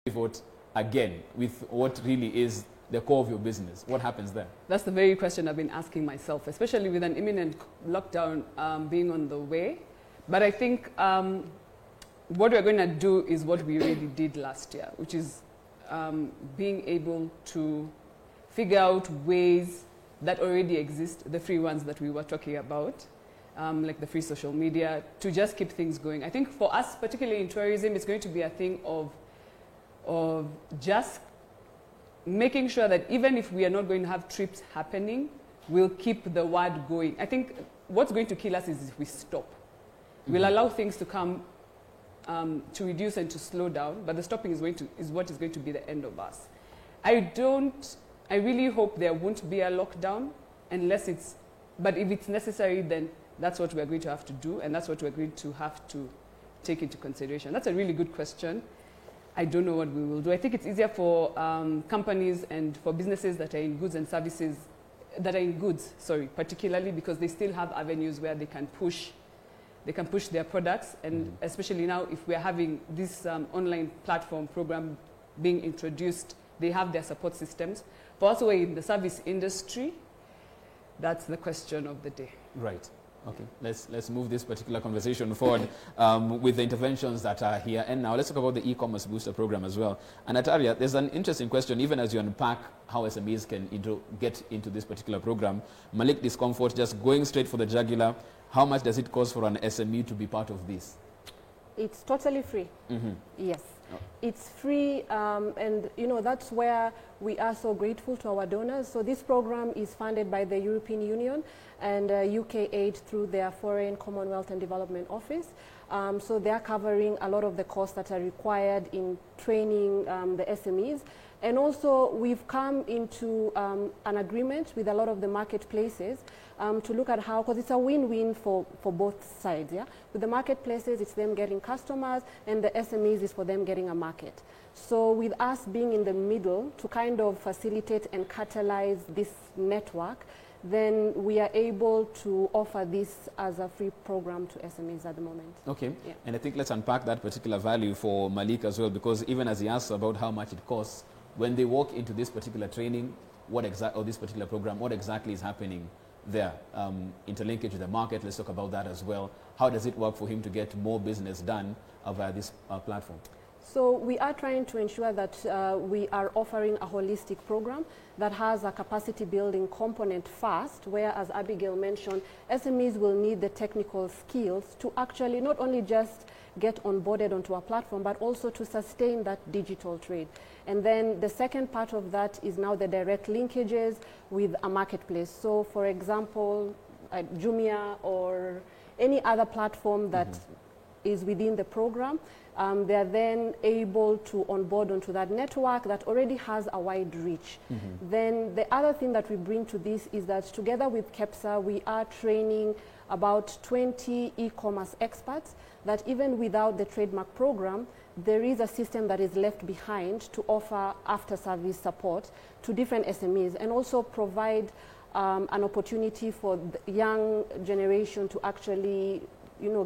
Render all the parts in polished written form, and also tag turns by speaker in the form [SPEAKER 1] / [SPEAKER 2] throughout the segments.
[SPEAKER 1] pivot again with what really is the core of your business? What happens there?
[SPEAKER 2] That's the very question I've been asking myself, especially with an imminent lockdown being on the way. But I think what we're going to do is what we already did last year, which is being able to figure out ways that already exist, the free ones that we were talking about, like the free social media, to just keep things going. I think for us, particularly in tourism, it's going to be a thing of just making sure that even if we are not going to have trips happening, we'll keep the word going. I think what's going to kill us is if we stop. We'll allow things to come to reduce and to slow down, but the stopping is what is going to be the end of us. I really hope there won't be a lockdown but if it's necessary, then that's what we're going to have to do, and that's what we're going to have to take into consideration. That's a really good question. I don't know what we will do. I think it's easier for companies and for businesses that are in goods and services, particularly because they still have avenues where they can push their products, and especially now if we're having this online platform program being introduced, they have their support systems. For us who are in the service industry, that's the question of the day.
[SPEAKER 1] Right. Okay, let's move this particular conversation forward with the interventions that are here. And now let's talk about the e-commerce booster program as well. And Ataria, there's an interesting question, even as you unpack how SMEs can get into this particular program. Malik Discomfort, just going straight for the jugular, how much does it cost for an SME to be part of this?
[SPEAKER 3] It's totally free. Yes. Oh. It's free, and that's where we are so grateful to our donors. So this program is funded by the European Union and UK Aid through their Foreign, Commonwealth and Development Office. So they're covering a lot of the costs that are required in training the SMEs. And also we've come into an agreement with a lot of the marketplaces to look at how, because it's a win-win for both sides. Yeah? With the marketplaces, it's them getting customers, and the SMEs is for them getting a market. So with us being in the middle to kind of facilitate and catalyze this network, then we are able to offer this as a free program to SMEs at the moment. Okay, yeah.
[SPEAKER 1] And I think let's unpack that particular value for Malik as well, because even as he asks about how much it costs, when they walk into this particular training, or this particular program, what exactly is happening there? Interlinkage with the market, let's talk about that as well. How does it work for him to get more business done via this platform?
[SPEAKER 3] So we are trying to ensure that we are offering a holistic program that has a capacity building component first, where, as Abigail mentioned, SMEs will need the technical skills to actually not only just get onboarded onto our platform, but also to sustain that digital trade. And then the second part of that is now the direct linkages with a marketplace. So for example, Jumia or any other platform that is within the program, they are then able to onboard onto that network that already has a wide reach. Then the other thing that we bring to this is that together with KEPSA, we are training about 20 e-commerce experts that even without the trademark program, there is a system that is left behind to offer after-service support to different SMEs and also provide an opportunity for the young generation to actually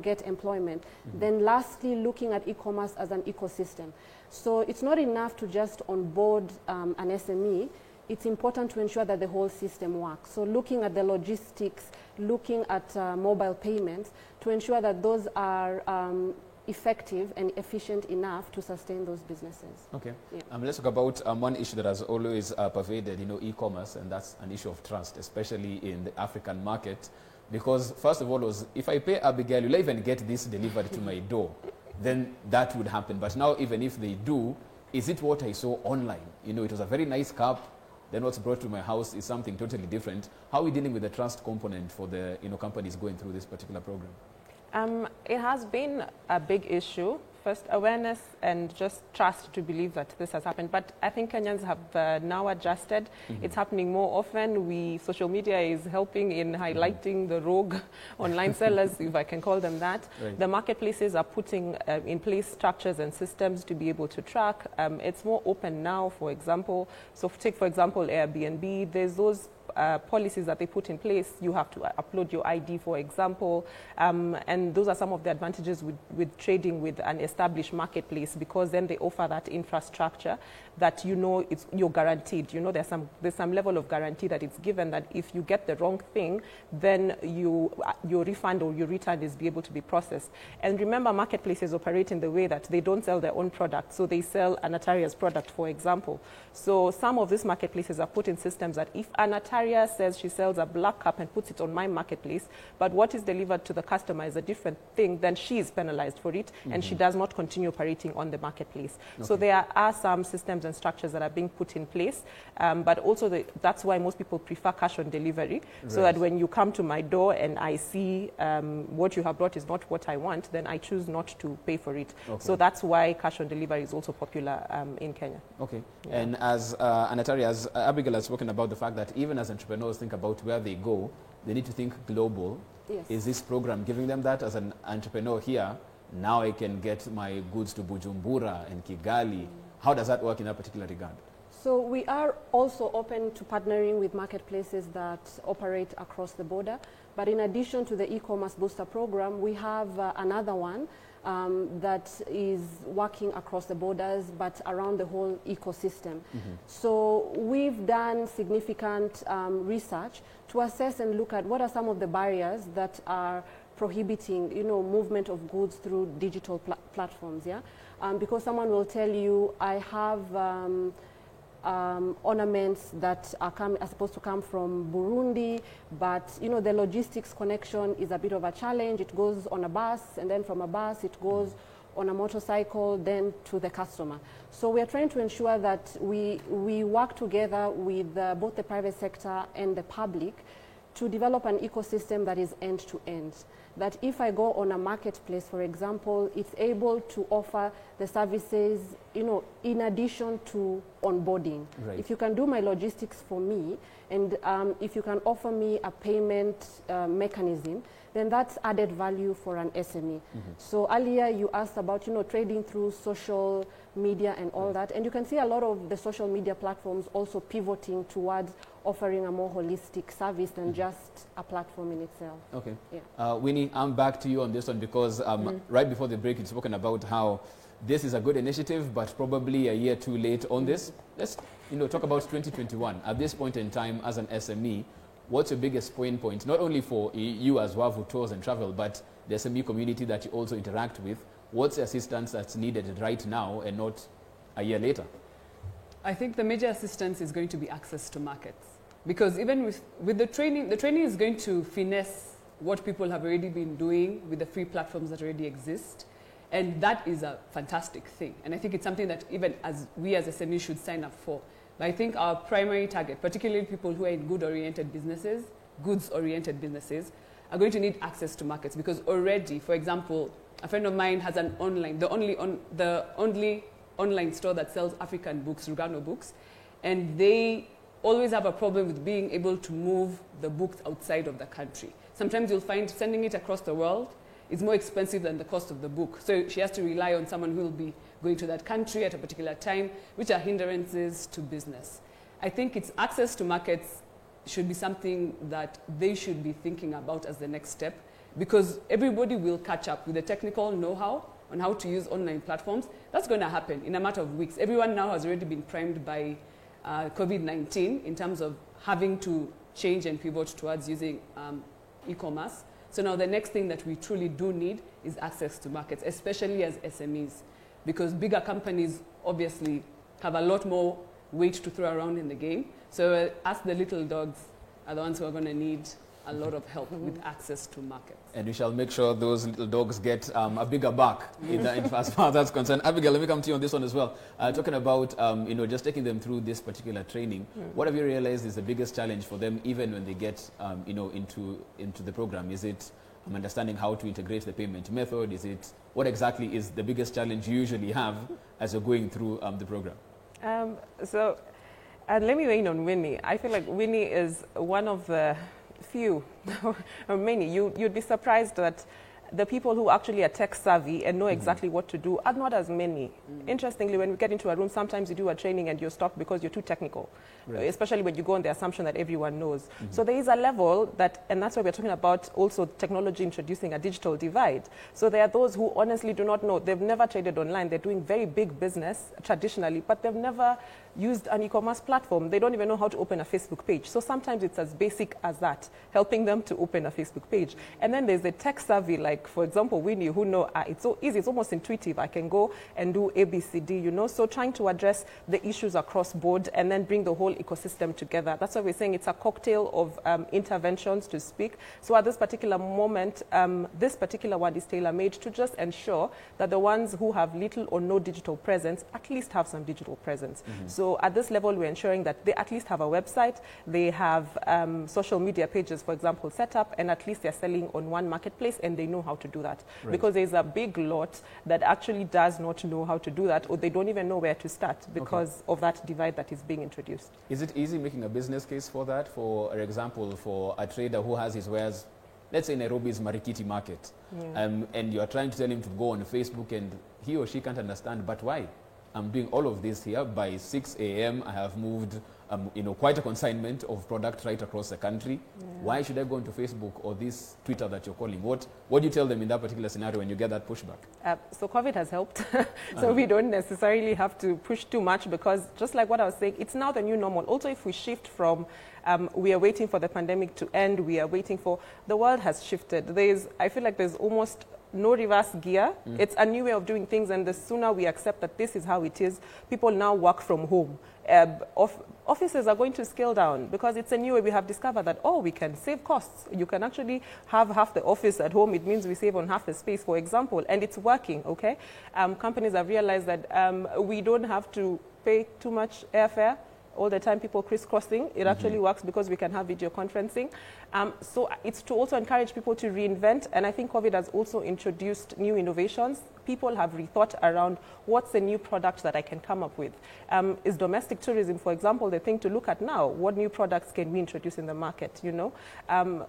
[SPEAKER 3] get employment. Then lastly, looking at e-commerce as an ecosystem. So it's not enough to just onboard an SME. It's important to ensure that the whole system works. So looking at the logistics, looking at mobile payments to ensure that those are effective and efficient enough to sustain those businesses.
[SPEAKER 1] Okay. Yeah. Let's talk about one issue that has always pervaded, e-commerce, and that's an issue of trust, especially in the African market. Because first of all, if I pay Abigail, you'll even get this delivered to my door, then that would happen. But now, even if they do, is it what I saw online? It was a very nice cup, then what's brought to my house is something totally different. How are we dealing with the trust component for the companies going through this particular program?
[SPEAKER 4] It has been a big issue. First, awareness and just trust to believe that this has happened. But I think Kenyans have now adjusted. It's happening more often. Social media is helping in highlighting the rogue online sellers, if I can call them that. Right. The marketplaces are putting in place structures and systems to be able to track. It's more open now, for example. So take, for example, Airbnb. There's those policies that they put in place. You have to upload your ID, for example, and those are some of the advantages with trading with an established marketplace, because then they offer that infrastructure that you're guaranteed. There's some level of guarantee that it's given that if you get the wrong thing, then your refund or your return is be able to be processed. And remember, marketplaces operate in the way that they don't sell their own product, so they sell Anataria's product, for example. So some of these marketplaces are put in systems that if Anataria says she sells a black cup and puts it on my marketplace, but what is delivered to the customer is a different thing, then she is penalized for it, and she does not continue operating on the marketplace. Okay. So there are some systems and structures that are being put in place, but also that's why most people prefer cash on delivery, so that when you come to my door and I see what you have brought is not what I want, then I choose not to pay for it. Okay. So that's why cash on delivery is also popular in Kenya. Okay. Yeah.
[SPEAKER 1] And as Anataria, as Abigail has spoken about the fact that even as entrepreneurs think about where they go, they need to think global. Yes. Is this program giving them that? As an entrepreneur here, now I can get my goods to Bujumbura and Kigali. How does that work in that particular regard?
[SPEAKER 3] So we are also open to partnering with marketplaces that operate across the border. But in addition to the e-commerce booster program, we have another one that is working across the borders, but around the whole ecosystem. So we've done significant research to assess and look at what are some of the barriers that are prohibiting, movement of goods through digital platforms. Yeah, because someone will tell you, I have ornaments that are supposed to come from Burundi, but the logistics connection is a bit of a challenge. It goes on a bus, and then from a bus it goes on a motorcycle, then to the customer. So we are trying to ensure that we work together with both the private sector and the public to develop an ecosystem that is end-to-end. That if I go on a marketplace, for example, it's able to offer the services, in addition to onboarding. Right. If you can do my logistics for me, and if you can offer me a payment mechanism, then that's added value for an SME. So earlier you asked about, trading through social media and all that, and you can see a lot of the social media platforms also pivoting towards offering a more holistic service than just a platform in itself. Okay. Yeah.
[SPEAKER 1] Winnie, I'm back to you on this one because right before the break, you'd spoken about how this is a good initiative, but probably a year too late on this. Let's talk about 2021. At this point in time, as an SME, what's your biggest pain point, not only for you as Wavu Tours and Travel, but the SME community that you also interact with? What's the assistance that's needed right now and not a year later?
[SPEAKER 2] I think the major assistance is going to be access to markets. Because even with the training is going to finesse what people have already been doing with the free platforms that already exist. And that is a fantastic thing. And I think it's something that even as we as SMEs should sign up for. But I think our primary target, particularly people who are in goods-oriented businesses, are going to need access to markets. Because already, for example, a friend of mine has the only online store that sells African books, Rugano books, and they always have a problem with being able to move the books outside of the country. Sometimes you'll find sending it across the world is more expensive than the cost of the book. So she has to rely on someone who will be going to that country at a particular time, which are hindrances to business. I think its access to markets should be something that they should be thinking about as the next step, because everybody will catch up with the technical know-how on how to use online platforms. That's going to happen in a matter of weeks. Everyone now has already been primed by COVID-19 in terms of having to change and pivot towards using e-commerce. So now the next thing that we truly do need is access to markets, especially as SMEs, because bigger companies obviously have a lot more weight to throw around in the game. So us, the little dogs, are the ones who are going to need a lot of help with access to markets.
[SPEAKER 1] And we shall make sure those little dogs get a bigger buck as far as that's concerned. Abigail, let me come to you on this one as well. Talking about just taking them through this particular training, what have you realized is the biggest challenge for them even when they get into the program? Is it understanding how to integrate the payment method? Is it what exactly is the biggest challenge you usually have as you're going through the program?
[SPEAKER 4] Let me weigh in on Winnie. I feel like Winnie is one of the few or many. You'd be surprised that the people who actually are tech savvy and know exactly what to do are not as many. Interestingly, when we get into a room, sometimes you do a training and you're stopped because you're too technical, especially when you go on the assumption that everyone knows. So there is a level that, and that's why we're talking about also technology introducing a digital divide. So there are those who honestly do not know. They've never traded online. They're doing very big business traditionally, but they've never used an e-commerce platform. They don't even know how to open a Facebook page. So sometimes it's as basic as that, helping them to open a Facebook page. And then there's the tech savvy, like, for example, Winnie, who know it's so easy, it's almost intuitive. I can go and do ABCD, you know. So trying to address the issues across board and then bring the whole ecosystem together. That's why we're saying it's a cocktail of interventions to speak. So at this particular moment, this particular one is tailor-made to just ensure that the ones who have little or no digital presence at least have some digital presence. So at this level, we're ensuring that they at least have a website, they have social media pages, for example, set up, and at least they're selling on one marketplace and they know how to do that. Because there's a big lot that actually does not know how to do that, or they don't even know where to start because of that divide that is being introduced.
[SPEAKER 1] Is it easy making a business case for that? For example, for a trader who has his wares, let's say Nairobi's Marikiti market, and you're trying to tell him to go on Facebook and he or she can't understand, but why? I'm doing all of this here. By 6 a.m. I have moved, quite a consignment of product right across the country. Why should I go into Facebook or this Twitter that you're calling? What do you tell them in that particular scenario when you get that pushback?
[SPEAKER 4] So COVID has helped. So we don't necessarily have to push too much because just like what I was saying, it's now the new normal. Also, if we shift from we are waiting for the pandemic to end, we are waiting for, the world has shifted. I feel like there's almost no reverse gear. It's a new way of doing things, and the sooner we accept that this is how it is, people now work from home. Offices are going to scale down because it's a new way. We have discovered that, we can save costs. You can actually have half the office at home. It means we save on half the space, for example, and it's working, okay? Companies have realized that we don't have to pay too much airfare all the time, people crisscrossing. It actually works because we can have video conferencing. So it's to also encourage people to reinvent, and I think COVID has also introduced new innovations. People have rethought around what's the new product that I can come up with. Is domestic tourism, for example, the thing to look at now? What new products can we introduce in the market, you know?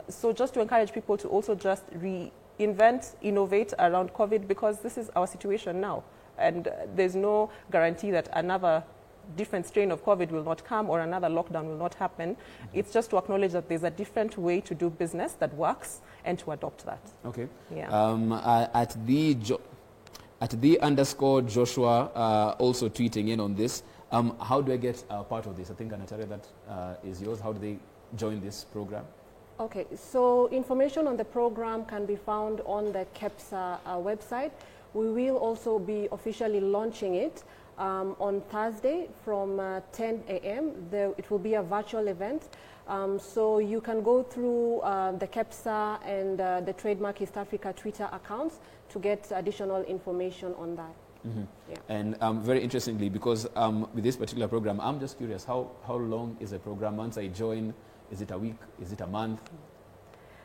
[SPEAKER 4] So just to encourage people to also just reinvent, innovate around COVID, because this is our situation now. And there's no guarantee that another different strain of COVID will not come or another lockdown will not happen. It's just to acknowledge that there's a different way to do business that works and to adopt that.
[SPEAKER 1] Okay.
[SPEAKER 4] Yeah.
[SPEAKER 1] At the _ Joshua also tweeting in on this. How do I get part of this? I think, Anataria, that is yours. How do they join this program?
[SPEAKER 3] Okay, so information on the program can be found on the KEPSA website. We will also be officially launching it on Thursday from 10 a.m. It will be a virtual event. So you can go through the KEPSA and the Trademark East Africa Twitter accounts to get additional information on that. Yeah.
[SPEAKER 1] And very interestingly, because with this particular program, I'm just curious, how long is the program? Once I join, is it a week? Is it a month?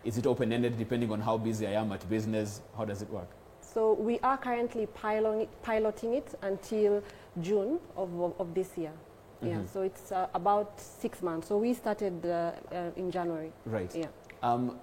[SPEAKER 1] Is it open-ended depending on how busy I am at business? How does it work?
[SPEAKER 3] So we are currently piloting it until June of this year. Yeah, so it's about 6 months. So we started in January.
[SPEAKER 1] Right.
[SPEAKER 3] Yeah.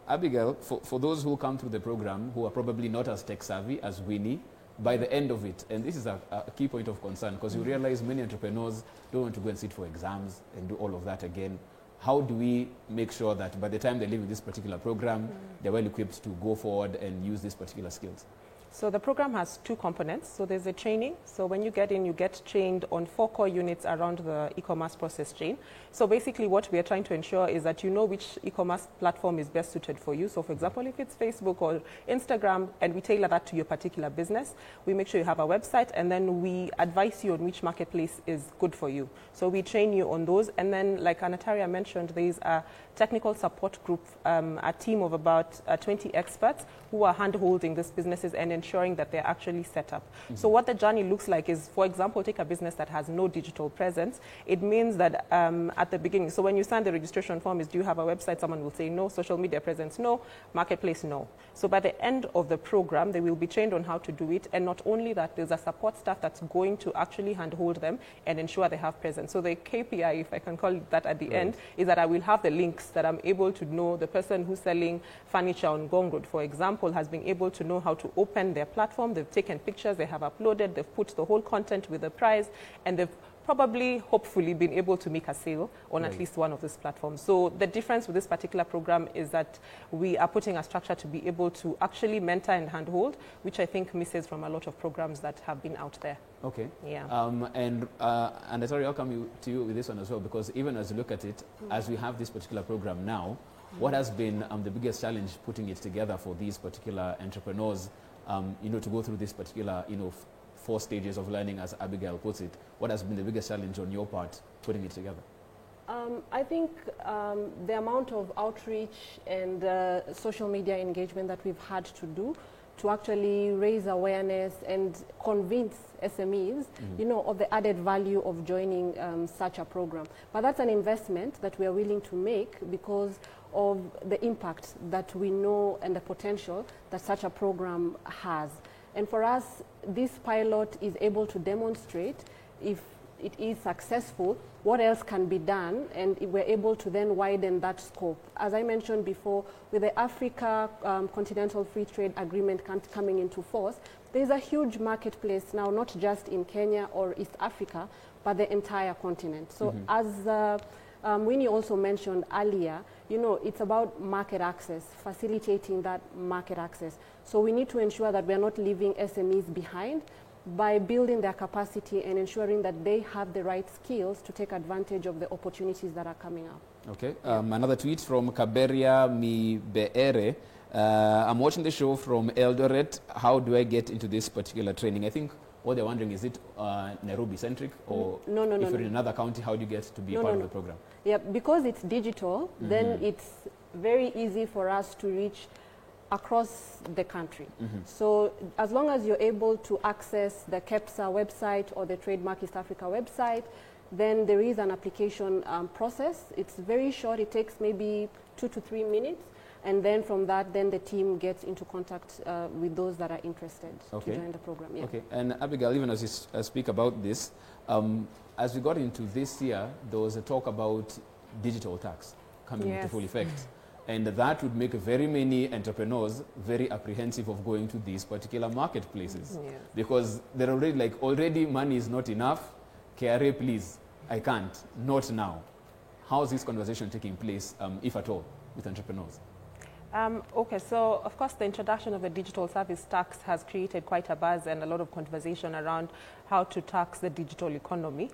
[SPEAKER 1] Abigail, for those who come through the program who are probably not as tech savvy as Winnie, by the end of it, and this is a key point of concern, because you realize many entrepreneurs don't want to go and sit for exams and do all of that again. How do we make sure that by the time they leave in this particular program, they're well equipped to go forward and use these particular skills?
[SPEAKER 4] So the program has two components. So there's a training. So when you get in, you get trained on 4 core units around the e-commerce process chain. So basically what we are trying to ensure is that you know which e-commerce platform is best suited for you. So for example, if it's Facebook or Instagram, and we tailor that to your particular business, we make sure you have a website, and then we advise you on which marketplace is good for you. So we train you on those. And then, like Anataria mentioned, there is a technical support group, a team of about 20 experts who are hand-holding these businesses and ensuring that they're actually set up. So what the journey looks like is, for example, take a business that has no digital presence. It means that at the beginning, so when you sign the registration form, is do you have a website? Someone will say no. Social media presence, no. Marketplace, no. So by the end of the program, they will be trained on how to do it. And not only that, there's a support staff that's going to actually handhold them and ensure they have presence. So the KPI, if I can call it that at the end, is that I will have the links that I'm able to know the person who's selling furniture on Gong Road, for example, has been able to know how to open their platform. They've taken pictures, they have uploaded, they've put the whole content with the price, and they've probably, hopefully, been able to make a sale on at least one of these platforms. So the difference with this particular program is that we are putting a structure to be able to actually mentor and handhold, which I think misses from a lot of programs that have been out there.
[SPEAKER 1] Okay.
[SPEAKER 4] Yeah.
[SPEAKER 1] And sorry, I'll come to you with this one as well, because even as you look at it, as we have this particular program now, what has been the biggest challenge putting it together for these particular entrepreneurs, to go through this particular, 4 stages of learning, as Abigail puts it? What has been the biggest challenge on your part putting it together?
[SPEAKER 3] I think the amount of outreach and social media engagement that we've had to do to actually raise awareness and convince SMEs, of the added value of joining such a program. But that's an investment that we are willing to make because of the impact that we know and the potential that such a program has. And for us, this pilot is able to demonstrate, if it is successful, what else can be done, and we're able to then widen that scope. As I mentioned before, with the Africa Continental Free Trade Agreement coming into force, there's a huge marketplace now, not just in Kenya or East Africa, but the entire continent. So as Winnie also mentioned earlier, it's about market access, facilitating that market access. So we need to ensure that we're not leaving SMEs behind by building their capacity and ensuring that they have the right skills to take advantage of the opportunities that are coming up.
[SPEAKER 1] Okay. Another tweet from Kaberia Mibeere. I'm watching the show from Eldoret. How do I get into this particular training? I think what they're wondering, is it Nairobi-centric, or
[SPEAKER 3] no,
[SPEAKER 1] if you're in another county, how do you get to be part of the program?
[SPEAKER 3] Yeah, because it's digital, then it's very easy for us to reach across the country. So as long as you're able to access the KEPSA website or the Trademark East Africa website, then there is an application process. It's very short. It takes maybe 2 to 3 minutes. And then from that, then the team gets into contact with those that are interested to join the program. Yeah. Okay.
[SPEAKER 1] And Abigail, even as you speak about this, as we got into this year, there was a talk about digital tax coming into full effect. And that would make very many entrepreneurs very apprehensive of going to these particular marketplaces. Because they're already money is not enough. KRA, please, I can't, not now. How is this conversation taking place, if at all, with entrepreneurs?
[SPEAKER 4] Okay, so of course the introduction of a digital service tax has created quite a buzz and a lot of conversation around how to tax the digital economy.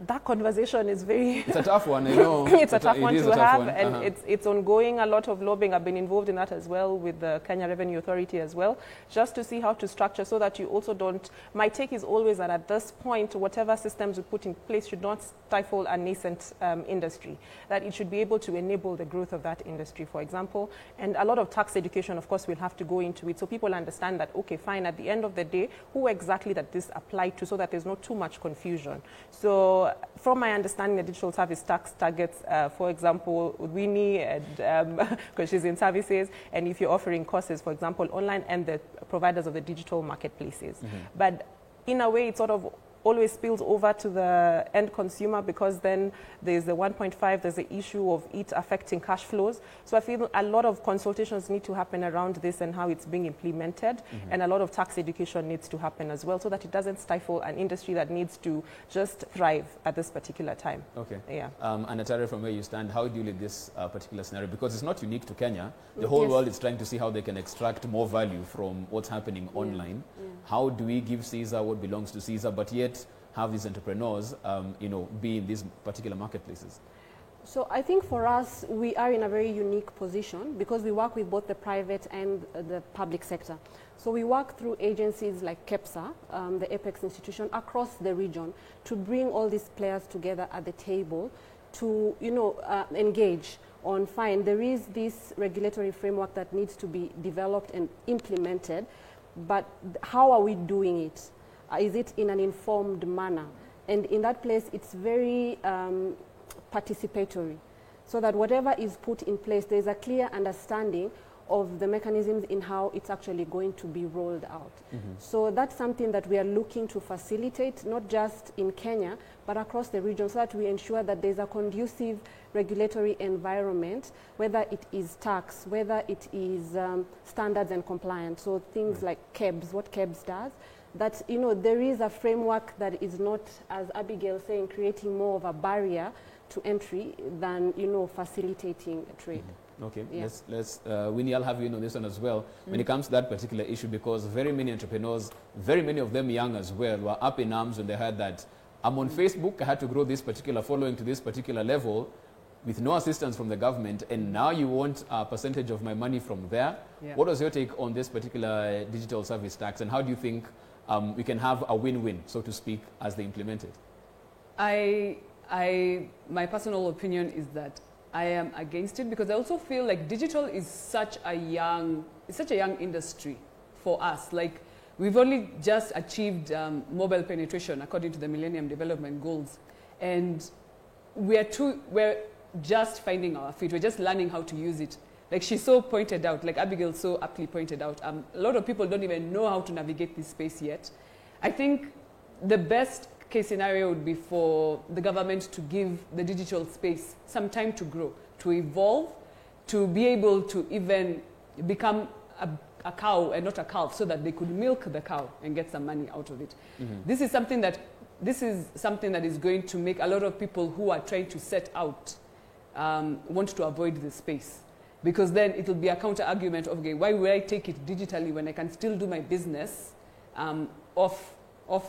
[SPEAKER 4] That conversation is very...
[SPEAKER 1] It's a tough one, I know.
[SPEAKER 4] It's a tough one to have, and it's ongoing. A lot of lobbying. I've been involved in that as well with the Kenya Revenue Authority as well, just to see how to structure so that you also don't... My take is always that at this point, whatever systems we put in place should not stifle a nascent industry, that it should be able to enable the growth of that industry, for example. And a lot of tax education, of course, will have to go into it so people understand that, okay, fine, at the end of the day, who exactly that this applied to, so that there's not too much confusion. So from my understanding, the digital service tax targets, for example, Winnie, because she's in services, and if you're offering courses, for example, online, and the providers of the digital marketplaces. But in a way, it sort of always spills over to the end consumer, because then there's the 1.5, there's the issue of it affecting cash flows. So I feel a lot of consultations need to happen around this and how it's being implemented, and a lot of tax education needs to happen as well, so that it doesn't stifle an industry that needs to just thrive at this particular time. Okay. Yeah.
[SPEAKER 1] And Atari, from where you stand, how do you lead this particular scenario? Because it's not unique to Kenya. The whole world is trying to see how they can extract more value from what's happening online. How do we give Caesar what belongs to Caesar, but yet have these entrepreneurs, be in these particular marketplaces?
[SPEAKER 3] So I think for us, we are in a very unique position because we work with both the private and the public sector. So we work through agencies like KEPSA, the Apex institution, across the region to bring all these players together at the table to, engage on, fine, there is this regulatory framework that needs to be developed and implemented, but how are we doing it? Is it in an informed manner? And in that place, it's very participatory, so that whatever is put in place, there's a clear understanding of the mechanisms in how it's actually going to be rolled out. So that's something that we are looking to facilitate, not just in Kenya, but across the region, so that we ensure that there's a conducive regulatory environment, whether it is tax, whether it is standards and compliance, so things like KEBS, what KEBS does, that, there is a framework that is not, as Abigail saying, creating more of a barrier to entry than, facilitating trade.
[SPEAKER 1] Okay, yeah. let's Winnie, I'll have you on this one as well. When it comes to that particular issue, because very many entrepreneurs, very many of them young as well, were up in arms when they heard that I'm on Facebook, I had to grow this particular following to this particular level with no assistance from the government, and now you want a percentage of my money from there. Yeah. What was your take on this particular digital service tax, and how do you think we can have a win-win, so to speak, as they implement it?
[SPEAKER 2] My personal opinion is that I am against it, because I also feel like digital is such a young industry for us. Like, we've only just achieved mobile penetration according to the Millennium Development Goals, and we're just finding our feet. We're just learning how to use it. Like she so pointed out, like Abigail so aptly pointed out, a lot of people don't even know how to navigate this space yet. I think the best case scenario would be for the government to give the digital space some time to grow, to evolve, to be able to even become a cow and not a calf, so that they could milk the cow and get some money out of it. This is something that is going to make a lot of people who are trying to set out want to avoid this space, because then it will be a counter argument of, okay, why would I take it digitally when I can still do my business off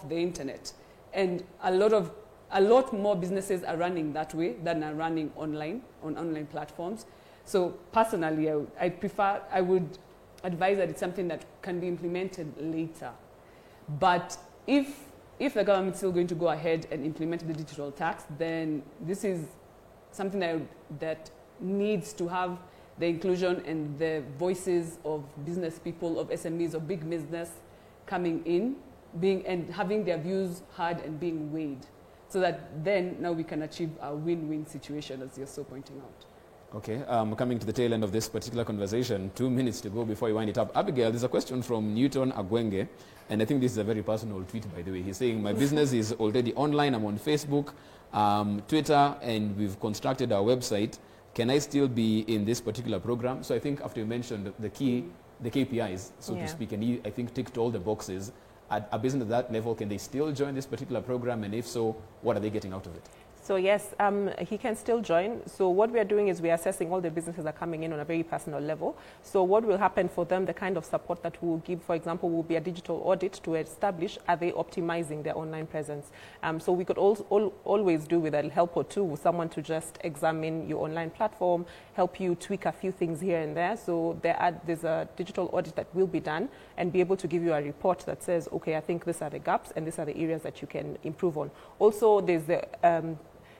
[SPEAKER 2] the internet? And a lot more businesses are running that way than are running online, on online platforms. So personally, I would advise that it's something that can be implemented later. But if the government is still going to go ahead and implement the digital tax, then this is something that needs to have the inclusion and the voices of business people, of SMEs, of big business coming in, and having their views heard and being weighed, so that then now we can achieve a win-win situation, as you're so pointing out.
[SPEAKER 1] Okay, coming to the tail end of this particular conversation, 2 minutes to go before you wind it up. Abigail, there's a question from Newton Agwenge, and I think this is a very personal tweet, by the way. He's saying, my business is already online, I'm on Facebook, Twitter, and we've constructed our website. Can I still be in this particular program? So I think after you mentioned the KPIs, so to speak, and he, I think, ticked all the boxes. At a business at that level, can they still join this particular program? And if so, what are they getting out of it?
[SPEAKER 4] So yes, he can still join. So what we are doing is we are assessing all the businesses that are coming in on a very personal level. So what will happen for them, the kind of support that we will give, for example, will be a digital audit to establish, are they optimizing their online presence? So we could always do with a help or two, with someone to just examine your online platform, help you tweak a few things here and there. So there's a digital audit that will be done and be able to give you a report that says, okay, I think these are the gaps and these are the areas that you can improve on. Also,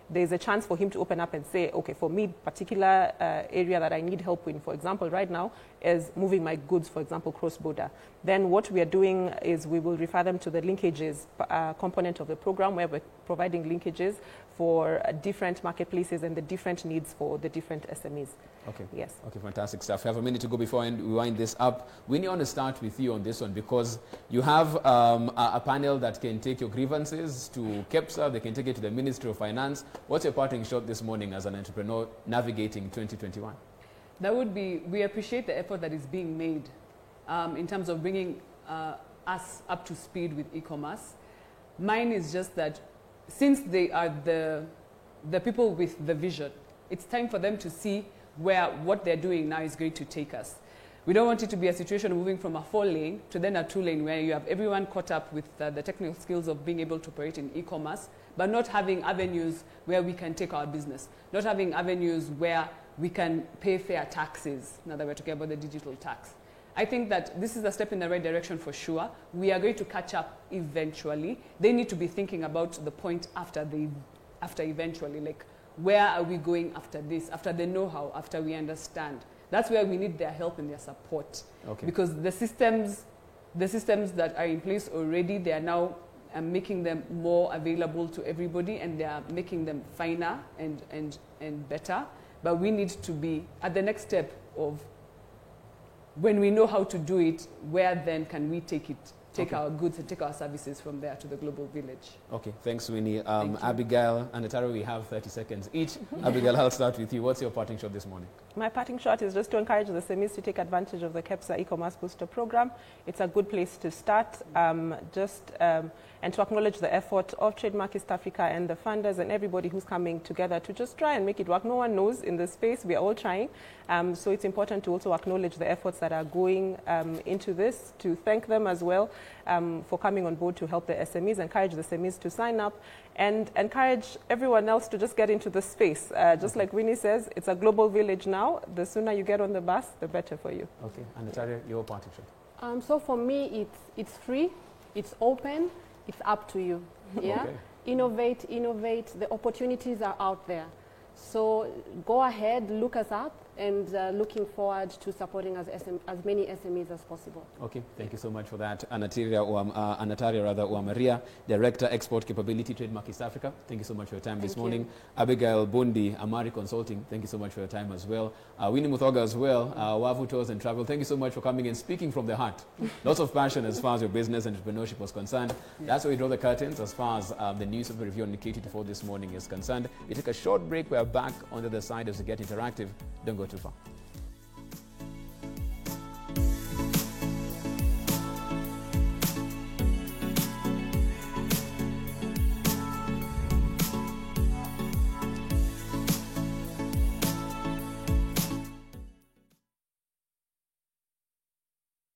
[SPEAKER 4] there's a chance for him to open up and say, okay, for me, particular area that I need help in, for example, right now, is moving my goods, for example, cross-border. Then what we are doing is we will refer them to the linkages component of the program, where we're providing linkages for different marketplaces and the different needs for the different SMEs.
[SPEAKER 1] Okay.
[SPEAKER 4] Yes. Okay,
[SPEAKER 1] fantastic stuff. We have a minute to go before we wind this up. Winnie, I want to start with you on this one, because you have a panel that can take your grievances to KEPSA, they can take it to the Ministry of Finance. What's your parting shot this morning as an entrepreneur navigating 2021?
[SPEAKER 2] That would be, we appreciate the effort that is being made in terms of bringing us up to speed with e-commerce. Mine is just that since they are the people with the vision, it's time for them to see where what they're doing now is going to take us. We don't want it to be a situation of moving from a 4-lane to then a 2-lane, where you have everyone caught up with the technical skills of being able to operate in e-commerce, but not having avenues where we can take our business, not having avenues where we can pay fair taxes, now that we're talking about the digital tax. I think that this is a step in the right direction for sure. We are going to catch up eventually. They need to be thinking about the point after eventually, like, where are we going after this, after the know-how, after we understand. That's where we need their help and their support.
[SPEAKER 1] Okay.
[SPEAKER 2] Because the systems that are in place already, they are now making them more available to everybody, and they are making them finer and better. But we need to be at the next step of, when we know how to do it, where then can we take our goods and take our services from there to the global village.
[SPEAKER 1] Okay, thanks, Winnie.
[SPEAKER 2] Thank you.
[SPEAKER 1] Abigail and Natara, we have 30 seconds each. Abigail, I'll start with you. What's your parting shot this morning?
[SPEAKER 4] My parting shot is just to encourage the SMEs to take advantage of the KEPSA e-commerce booster program. It's a good place to start, and to acknowledge the effort of Trademark East Africa and the funders and everybody who's coming together to just try and make it work. No one knows in this space. We are all trying. So it's important to also acknowledge the efforts that are going into this, to thank them as well for coming on board to help the SMEs, encourage the SMEs to sign up, and encourage everyone else to just get into the space. Just like Winnie says, it's a global village now. The sooner you get on the bus, the better for you.
[SPEAKER 1] Okay, and Natara, your parting shot.
[SPEAKER 3] So for me, it's free, it's open, it's up to you. Yeah?
[SPEAKER 1] Okay.
[SPEAKER 3] Innovate. The opportunities are out there. So go ahead, look us up, and looking forward to supporting as many SMEs as possible.
[SPEAKER 1] Okay, thank you so much for that. Anataria Uamaria, Director, Export Capability, Trademark East Africa. Thank you so much for your time this morning. Abigail Bundi, Amari Consulting, thank you so much for your time as well. Winnie Muthoga as well, Wavu Tours and Travel, thank you so much for coming and speaking from the heart. Lots of passion as far as your business and entrepreneurship was concerned. Yeah. That's where we draw the curtains as far as the news of the review on KT24 this morning is concerned. We take a short break. We're back on the other side as we get interactive. Don't go too far.